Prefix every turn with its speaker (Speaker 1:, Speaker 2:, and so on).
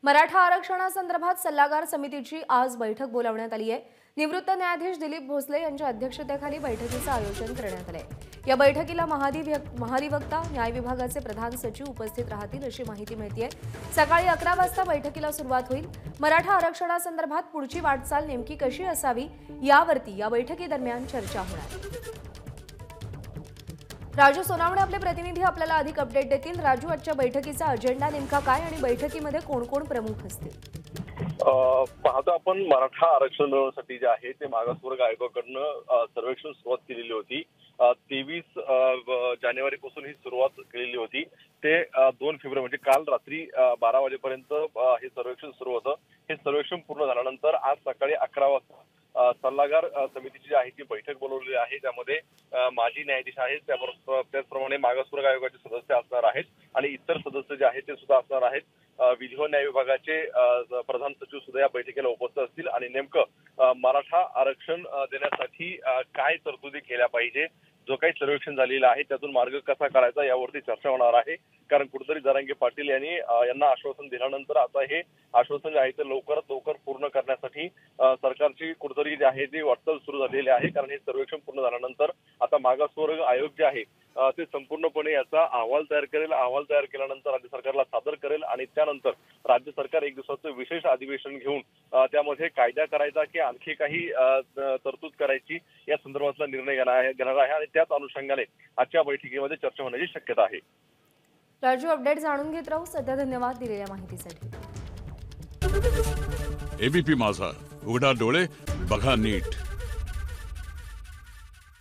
Speaker 1: मराठा आरक्षणासंदर्भात सल्लागार समितीची आज बैठक बोलावण्यात आली आहे। निवृत्त न्यायाधीश दिलीप भोसले यांच्या अध्यक्षतेखाली बैठकीचं आयोजन करण्यात आले आहे। या बैठकीला महाधिवक्ता, न्याय विभागाचे प्रधान सचिव उपस्थित राहतील अशी माहिती मिळते। सकाळी 11 वाजता बैठकीला सुरुवात होईल। मराठा आरक्षणासंदर्भात पुढची वाटचाल नेमकी कशी असावी यावरती या बैठकीदरम्यान चर्चा होणार। राजू सोनावणे आपले प्रतिनिधी आपल्याला अधिक अपडेट देतील। राजू, आजच्या बैठकीचा अजेंडा नेमका काय आणि बैठकीमध्ये कोण कोण प्रमुख असतील?
Speaker 2: पाहतो आपण मराठा आरक्षण मिळवण्यासाठी जे आहे ते मागासवर्ग आयोगाकडनं सर्वेक्षण सुरुवात केलेली होती। 23 जानेवारीपासून ही सुरुवात केलेली होती। ते 2 फेब्रुवारी म्हणजे काल रात्री 12 वाजेपर्यंत हे सर्वेक्षण सुरू होतं। हे सर्वेक्षण पूर्ण झाल्यानंतर आज सकाळी 11 वाजता सल्लागार समितीची जी आहे ती बैठक बोलवलेली आहे। त्यामध्ये माजी न्यायाधीश आहेत, त्याचप्रमाणे मागासवर्ग आयोगाचे सदस्य असणार आहेत आणि इतर सदस्य जे आहेत ते सुद्धा असणार आहेत। विधी व न्याय विभागाचे प्रधान सचिव सुद्धा या बैठकीला उपस्थित असतील आणि नेमकं मराठा आरक्षण देण्यासाठी काय तरतुदी केल्या पाहिजे, जो काही सर्वेक्षण झालेला आहे त्यातून मार्ग कसा काढायचा यावरती चर्चा होणार आहे। कारण कुठेतरी जरांगे पाटील यांना आश्वासन दिल्यानंतर आता हे आश्वासन जे आहे ते लवकरात लवकर पूर्ण करण्यासाठी सरकारची कुठेतरी जी आहे ती वाटचाल सुरू झालेली आहे। कारण हे सर्वेक्षण पूर्ण झाल्यानंतर आता मागासवर्ग आयोग जे आहे ते संपूर्णपणे याचा अहवाल तयार करेल। अहवाल तयार केल्यानंतर राज्य सरकारला सादर करेल आणि त्यानंतर राज्य सरकार एक दिवसाचं विशेष अधिवेशन घेऊन त्यामध्ये कायदा करायचा की आणखी काही तरतूद करायची या संदर्भातला निर्णय घेणार आहे आणि त्याच अनुषंगाने आजच्या बैठकीमध्ये चर्चा होण्याची शक्यता आहे।
Speaker 1: राजू, अपडेट जाणून घेत राहू। सध्या धन्यवाद दिलेल्या माहितीसाठी।
Speaker 3: एबीपी माझा, उघडा डोळे बघा नीट।